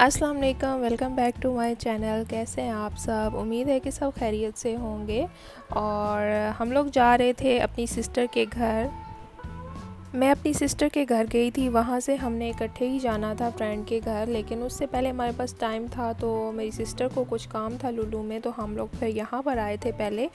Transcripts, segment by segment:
अस्सलाम वालेकुम, welcome back to my channel. कैसे हैं आप सब? उम्मीद है कि सब खैरियत से होंगे। और हम लोग जा रहे थे अपनी सिस्टर के घर। मैं अपनी सिस्टर के घर गई थी, वहाँ से हमने इकट्ठे ही जाना था फ्रेंड के घर, लेकिन उससे पहले हमारे पास टाइम था तो मेरी सिस्टर को कुछ काम था लुलू में, तो हम लोग फिर यहाँ पर आए थे पहले।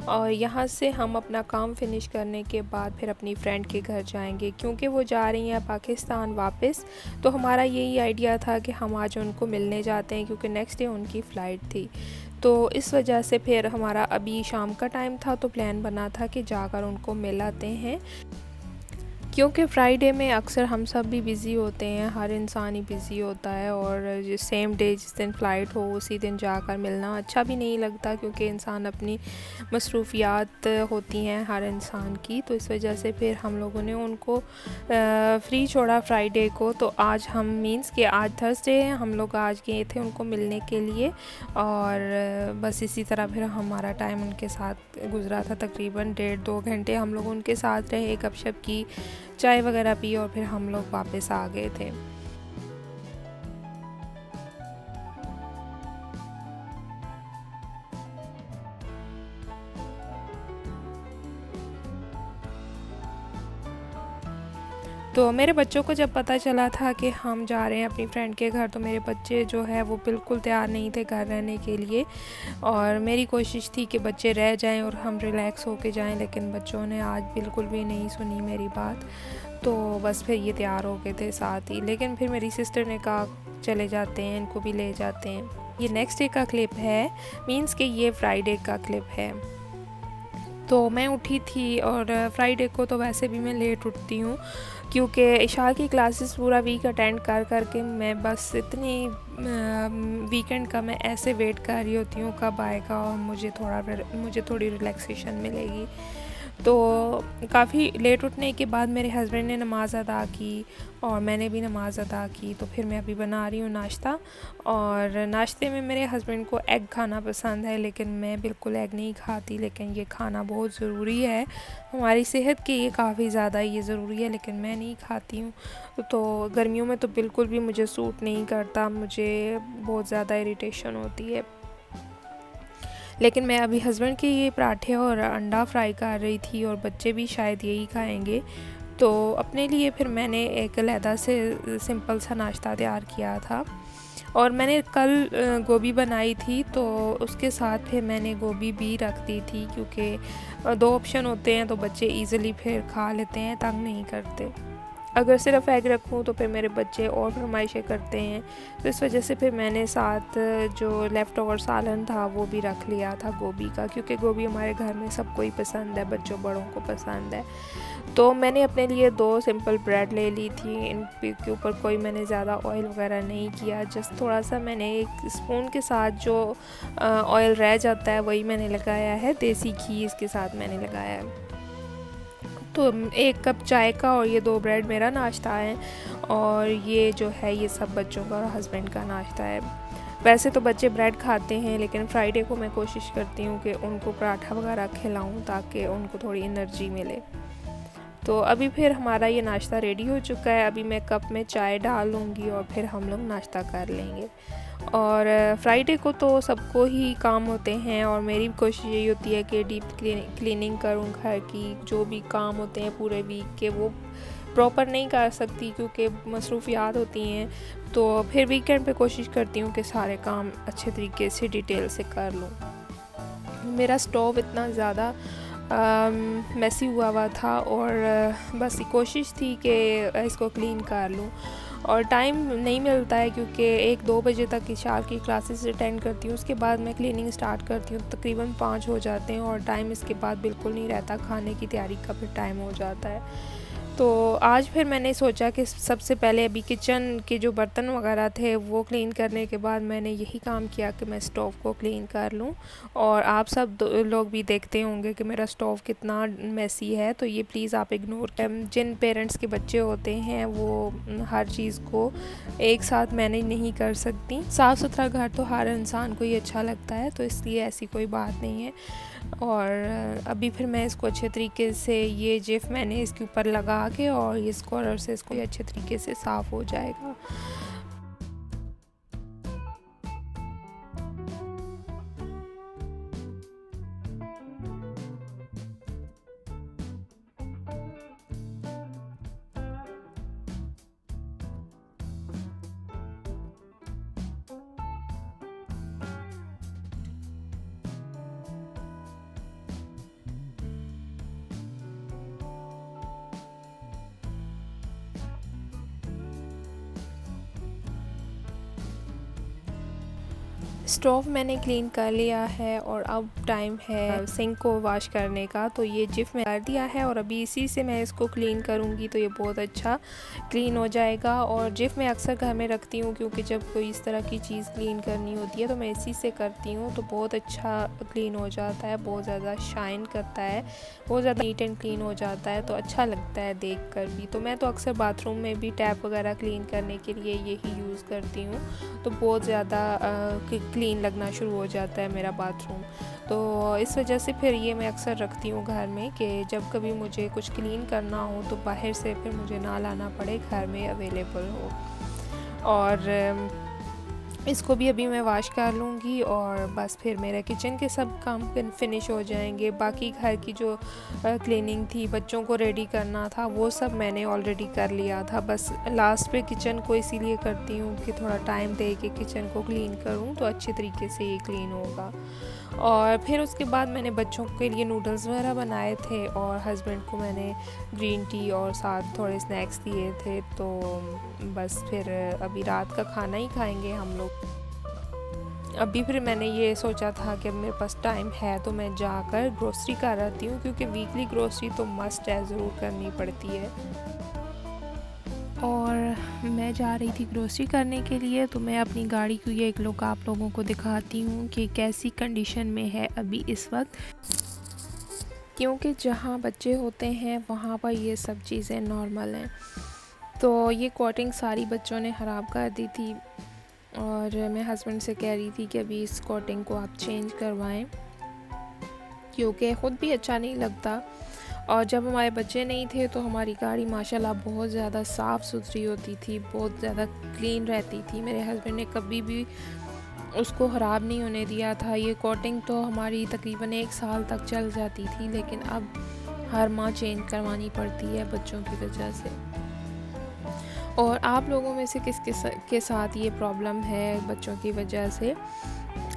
और यहाँ से हम अपना काम फिनिश करने के बाद फिर अपनी फ्रेंड के घर जाएंगे, क्योंकि वो जा रही हैं पाकिस्तान वापस। तो हमारा यही आइडिया था कि हम आज उनको मिलने जाते हैं, क्योंकि नेक्स्ट डे उनकी फ़्लाइट थी। तो इस वजह से फिर हमारा अभी शाम का टाइम था, तो प्लान बना था कि जाकर उनको मिल आते हैं, क्योंकि फ्राइडे में अक्सर हम सब भी बिज़ी होते हैं, हर इंसान ही बिज़ी होता है। और सेम डे जिस दिन फ़्लाइट हो उसी दिन जाकर मिलना अच्छा भी नहीं लगता, क्योंकि इंसान अपनी मसरूफ़ियात होती हैं हर इंसान की। तो इस वजह से फिर हम लोगों ने उनको फ्री छोड़ा फ्राइडे को। तो आज हम मींस कि आज थर्सडे है, हम लोग आज गए थे उनको मिलने के लिए। और बस इसी तरह फिर हमारा टाइम उनके साथ गुज़रा था, तकरीबन 1.5-2 घंटे हम लोग उनके साथ रहे, गपशप की, चाय वगैरह पी और फिर हम लोग वापस आ गए थे। तो मेरे बच्चों को जब पता चला था कि हम जा रहे हैं अपनी फ्रेंड के घर, तो मेरे बच्चे जो है वो बिल्कुल तैयार नहीं थे घर रहने के लिए। और मेरी कोशिश थी कि बच्चे रह जाएं और हम रिलैक्स होके जाएं, लेकिन बच्चों ने आज बिल्कुल भी नहीं सुनी मेरी बात। तो बस फिर ये तैयार हो गए थे साथ ही, लेकिन फिर मेरी सिस्टर ने कहा चले जाते हैं, इनको भी ले जाते हैं। ये नेक्स्ट डे का क्लिप है, मींस कि ये फ्राइडे का क्लिप है। तो मैं उठी थी, और फ्राइडे को तो वैसे भी मैं लेट उठती हूँ, क्योंकि इशा की क्लासेस पूरा वीक अटेंड कर करके मैं बस इतनी वीकेंड का मैं ऐसे वेट कर रही होती हूँ कब आएगा और मुझे थोड़ी रिलैक्सेशन मिलेगी। तो काफ़ी लेट उठने के बाद मेरे हस्बैंड ने नमाज़ अदा की और मैंने भी नमाज़ अदा की। तो फिर मैं अभी बना रही हूँ नाश्ता, और नाश्ते में मेरे हस्बैंड को एग खाना पसंद है, लेकिन मैं बिल्कुल एग नहीं खाती। लेकिन ये खाना बहुत ज़रूरी है हमारी सेहत के लिए, काफ़ी ज़्यादा ये ज़रूरी है, लेकिन मैं नहीं खाती हूँ। तो गर्मियों में तो बिल्कुल भी मुझे सूट नहीं करता, मुझे बहुत ज़्यादा इरिटेशन होती है। लेकिन मैं अभी हस्बैंड के ये पराठे और अंडा फ्राई कर रही थी, और बच्चे भी शायद यही खाएंगे। तो अपने लिए फिर मैंने एक अलहदा से सिंपल सा नाश्ता तैयार किया था। और मैंने कल गोभी बनाई थी, तो उसके साथ फिर मैंने गोभी भी रख दी थी, क्योंकि 2 ऑप्शन होते हैं तो बच्चे इजीली फिर खा लेते हैं, तंग नहीं करते। अगर सिर्फ एग रखूँ तो फिर मेरे बच्चे और फरमाइशें करते हैं। तो इस वजह से फिर मैंने साथ जो लेफ़्ट ओवर सालन था वो भी रख लिया था गोभी का, क्योंकि गोभी हमारे घर में सबको ही पसंद है, बच्चों बड़ों को पसंद है। तो मैंने अपने लिए 2 सिंपल ब्रेड ले ली थी, इन के ऊपर कोई मैंने ज़्यादा ऑयल वगैरह नहीं किया, जस्ट थोड़ा सा मैंने एक स्पून के साथ जो ऑयल रह जाता है वही मैंने लगाया है, देसी घी इसके साथ मैंने लगाया है। तो 1 कप चाय का और ये 2 ब्रेड मेरा नाश्ता है, और ये जो है ये सब बच्चों का और हस्बैंड का नाश्ता है। वैसे तो बच्चे ब्रेड खाते हैं, लेकिन फ्राइडे को मैं कोशिश करती हूँ कि उनको पराठा वगैरह खिलाऊँ ताकि उनको थोड़ी एनर्जी मिले। तो अभी फिर हमारा ये नाश्ता रेडी हो चुका है, अभी मैं कप में चाय डाल लूँगी और फिर हम लोग नाश्ता कर लेंगे। और फ्राइडे को तो सबको ही काम होते हैं, और मेरी कोशिश यही होती है कि डीप क्लीनिंग करूँ घर की। जो भी काम होते हैं पूरे वीक के वो प्रॉपर नहीं कर सकती, क्योंकि मसरूफ़ियात होती हैं। तो फिर वीकेंड पे कोशिश करती हूँ कि सारे काम अच्छे तरीके से डिटेल से कर लूँ। मेरा स्टोव इतना ज़्यादा मैसी हुआ था, और बस कोशिश थी कि इसको क्लीन कर लूँ। और टाइम नहीं मिलता है, क्योंकि 1-2 बजे तक इशा की क्लासेस अटेंड करती हूँ, उसके बाद मैं क्लीनिंग स्टार्ट करती हूँ, तकरीबन 5 हो जाते हैं, और टाइम इसके बाद बिल्कुल नहीं रहता, खाने की तैयारी का फिर टाइम हो जाता है। तो आज फिर मैंने सोचा कि सबसे पहले अभी किचन के जो बर्तन वगैरह थे वो क्लीन करने के बाद मैंने यही काम किया कि मैं स्टोव को क्लीन कर लूँ। और आप सब लोग भी देखते होंगे कि मेरा स्टोव कितना मैसी है, तो ये प्लीज़ आप इग्नोर करें। जिन पेरेंट्स के बच्चे होते हैं वो हर चीज़ को एक साथ मैनेज नहीं कर सकती। साफ़ सुथरा घर तो हर इंसान को ही अच्छा लगता है, तो इसलिए ऐसी कोई बात नहीं है। और अभी फिर मैं इसको अच्छे तरीके से, ये जिफ मैंने इसके ऊपर लगा के और ये स्क्रबर से इसको अच्छे तरीके से साफ़ हो जाएगा। स्टोव मैंने क्लीन कर लिया है और अब टाइम है सिंक को वॉश करने का। तो ये जिफ में कर दिया है और अभी इसी से मैं इसको क्लीन करूँगी तो ये बहुत अच्छा क्लीन हो जाएगा। और जिफ मैं अक्सर घर में रखती हूँ क्योंकि जब कोई इस तरह की चीज़ क्लीन करनी होती है तो मैं इसी से करती हूँ, तो बहुत अच्छा क्लीन हो जाता है, बहुत ज़्यादा शाइन करता है, बहुत ज़्यादा नीट एंड क्लीन हो जाता है, तो अच्छा लगता है देख कर भी। तो मैं तो अक्सर बाथरूम में भी टैप वगैरह क्लीन करने के लिए यही यूज़ करती हूँ, तो बहुत ज़्यादा क्लीन लगना शुरू हो जाता है मेरा बाथरूम। तो इस वजह से फिर ये मैं अक्सर रखती हूँ घर में कि जब कभी मुझे कुछ क्लीन करना हो तो बाहर से फिर मुझे ना लाना पड़े, घर में अवेलेबल हो। और इसको भी अभी मैं वॉश कर लूँगी और बस फिर मेरे किचन के सब काम फिनिश हो जाएंगे। बाकी घर की जो क्लीनिंग थी, बच्चों को रेडी करना था, वो सब मैंने ऑलरेडी कर लिया था। बस लास्ट पे किचन को इसीलिए करती हूँ कि थोड़ा टाइम दे के किचन को क्लीन करूँ तो अच्छे तरीके से ये क्लीन होगा। और फिर उसके बाद मैंने बच्चों के लिए नूडल्स वगैरह बनाए थे और हस्बैंड को मैंने ग्रीन टी और साथ थोड़े स्नैक्स दिए थे। तो बस फिर अभी रात का खाना ही खाएंगे हम लोग। अभी फिर मैंने ये सोचा था कि अब मेरे पास टाइम है तो मैं जाकर ग्रोसरी कर आती हूँ, क्योंकि वीकली ग्रोसरी तो मस्ट है, ज़रूर करनी पड़ती है। और मैं जा रही थी ग्रोसरी करने के लिए, तो मैं अपनी गाड़ी को ये एक लुक आप लोगों को दिखाती हूँ कि कैसी कंडीशन में है अभी इस वक्त। क्योंकि जहाँ बच्चे होते हैं वहाँ पर ये सब चीज़ें नॉर्मल हैं। तो ये कोटिंग सारी बच्चों ने ख़राब कर दी थी और मैं हस्बैंड से कह रही थी कि अभी इस कोटिंग को आप चेंज करवाएं, क्योंकि ख़ुद भी अच्छा नहीं लगता। और जब हमारे बच्चे नहीं थे तो हमारी गाड़ी माशाल्लाह बहुत ज़्यादा साफ़ सुथरी होती थी, बहुत ज़्यादा क्लीन रहती थी। मेरे हस्बैंड ने कभी भी उसको ख़राब नहीं होने दिया था। ये कोटिंग तो हमारी तकरीबन 1 साल तक चल जाती थी, लेकिन अब हर माह चेंज करवानी पड़ती है बच्चों की वजह से। और आप लोगों में से किस के साथ ये प्रॉब्लम है बच्चों की वजह से?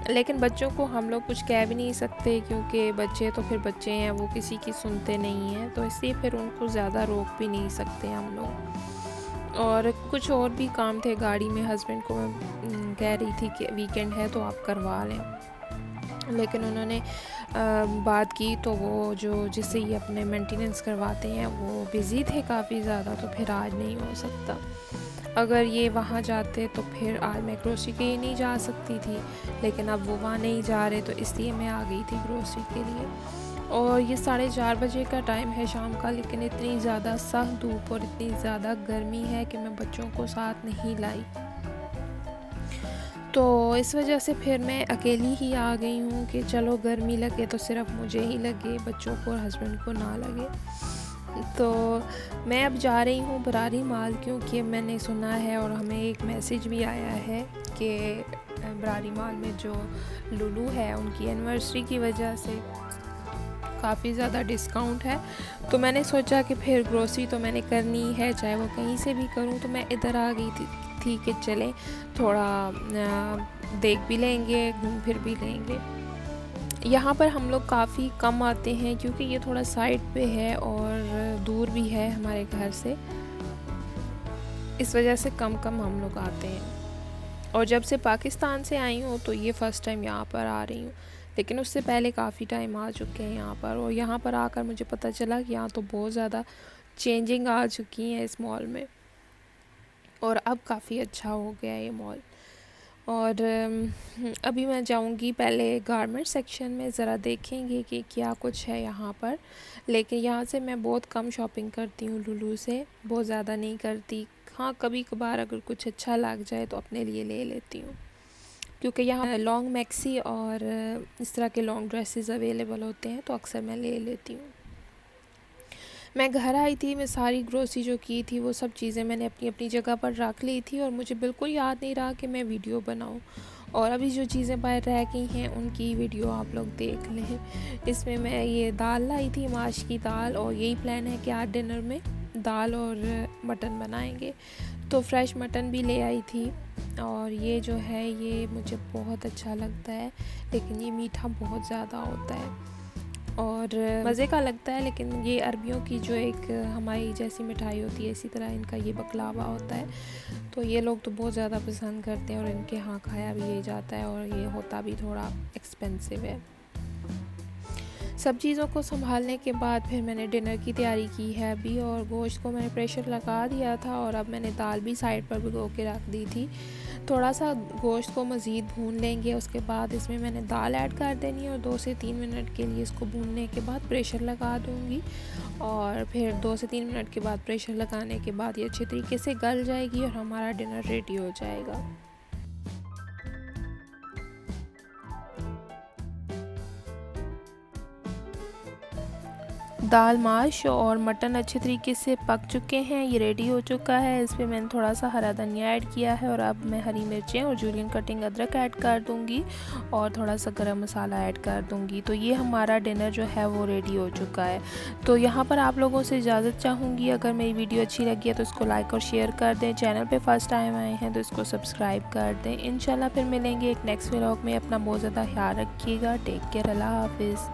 लेकिन बच्चों को हम लोग कुछ कह भी नहीं सकते, क्योंकि बच्चे तो फिर बच्चे हैं, वो किसी की सुनते नहीं हैं, तो इसलिए फिर उनको ज़्यादा रोक भी नहीं सकते हम लोग। और कुछ और भी काम थे गाड़ी में, हस्बैंड को मैं कह रही थी कि वीकेंड है तो आप करवा लें, लेकिन उन्होंने बात की तो वो जो जिससे ये अपने मेंटेनेंस करवाते हैं वो बिज़ी थे काफ़ी ज़्यादा, तो फिर आज नहीं हो सकता। अगर ये वहाँ जाते तो फिर आज मैं ग्रोसरी के लिए नहीं जा सकती थी, लेकिन अब वो वहाँ नहीं जा रहे तो इसलिए मैं आ गई थी ग्रोसरी के लिए। और ये 4:30 बजे का टाइम है शाम का, लेकिन इतनी ज़्यादा सख्त धूप और इतनी ज़्यादा गर्मी है कि मैं बच्चों को साथ नहीं लाई, तो इस वजह से फिर मैं अकेली ही आ गई हूँ कि चलो गर्मी लगे तो सिर्फ मुझे ही लगे, बच्चों को और हस्बैंड को ना लगे। तो मैं अब जा रही हूँ बरारी माल, क्योंकि मैंने सुना है और हमें एक मैसेज भी आया है कि बरारी माल में जो लुलू है उनकी एनिवर्सरी की वजह से काफ़ी ज़्यादा डिस्काउंट है। तो मैंने सोचा कि फिर ग्रोसरी तो मैंने करनी है, चाहे वो कहीं से भी करूँ, तो मैं इधर आ गई थी कि चलें थोड़ा देख भी लेंगे, घूम फिर भी लेंगे। यहाँ पर हम लोग काफ़ी कम आते हैं क्योंकि ये थोड़ा साइड पे है और दूर भी है हमारे घर से, इस वजह से कम हम लोग आते हैं। और जब से पाकिस्तान से आई हूँ तो ये फ़र्स्ट टाइम यहाँ पर आ रही हूँ, लेकिन उससे पहले काफ़ी टाइम आ चुके हैं यहाँ पर। और यहाँ पर आकर मुझे पता चला कि यहाँ तो बहुत ज़्यादा चेंजिंग आ चुकी है इस मॉल में, और अब काफ़ी अच्छा हो गया है ये मॉल। और अभी मैं जाऊंगी पहले गारमेंट सेक्शन में, ज़रा देखेंगे कि क्या कुछ है यहाँ पर। लेकिन यहाँ से मैं बहुत कम शॉपिंग करती हूँ, लुलू से बहुत ज़्यादा नहीं करती। हाँ, कभी कभार अगर कुछ अच्छा लग जाए तो अपने लिए ले लेती हूँ, क्योंकि यहाँ लॉन्ग मैक्सी और इस तरह के लॉन्ग ड्रेसेस अवेलेबल होते हैं, तो अक्सर मैं ले लेती हूँ। मैं घर आई थी, मैं सारी ग्रोसरी जो की थी वो सब चीज़ें मैंने अपनी अपनी जगह पर रख ली थी, और मुझे बिल्कुल याद नहीं रहा कि मैं वीडियो बनाऊं। और अभी जो चीज़ें बाहर रह गई हैं उनकी वीडियो आप लोग देख लें। इसमें मैं ये दाल लाई थी, माश की दाल, और यही प्लान है कि आज डिनर में दाल और मटन बनाएंगे, तो फ्रेश मटन भी ले आई थी। और ये जो है ये मुझे बहुत अच्छा लगता है, लेकिन ये मीठा बहुत ज़्यादा होता है, और मज़े का लगता है। लेकिन ये अरबियों की जो एक हमारी जैसी मिठाई होती है, इसी तरह इनका ये बकलावा होता है। तो ये लोग तो बहुत ज़्यादा पसंद करते हैं और इनके यहाँ खाया भी ये जाता है, और ये होता भी थोड़ा एक्सपेंसिव है। सब चीज़ों को संभालने के बाद फिर मैंने डिनर की तैयारी की है अभी, और गोश्त को मैंने प्रेशर लगा दिया था, और अब मैंने दाल भी साइड पर भिगो के रख दी थी। थोड़ा सा गोश्त को मज़ीद भून लेंगे, उसके बाद इसमें मैंने दाल ऐड कर देनी है और 2 से 3 मिनट के लिए इसको भूनने के बाद प्रेशर लगा दूँगी। और फिर 2 से 3 मिनट के बाद प्रेशर लगाने के बाद ये अच्छे तरीके से गल जाएगी और हमारा डिनर रेडी हो जाएगा। दाल माश और मटन अच्छे तरीके से पक चुके हैं, ये रेडी हो चुका है। इस पे मैंने थोड़ा सा हरा धनिया ऐड किया है, और अब मैं हरी मिर्चें और जूलियन कटिंग अदरक ऐड कर दूंगी और थोड़ा सा गरम मसाला ऐड कर दूंगी। तो ये हमारा डिनर जो है वो रेडी हो चुका है। तो यहाँ पर आप लोगों से इजाज़त चाहूँगी। अगर मेरी वीडियो अच्छी लगी है तो इसको लाइक और शेयर कर दें। चैनल पर फर्स्ट टाइम आए हैं तो इसको सब्सक्राइब कर दें। इंशाल्लाह फिर मिलेंगे एक नेक्स्ट व्लॉग में। अपना बहुत ज़्यादा ख्याल रखिएगा। टेक केयर, अल्लाह हाफिज़।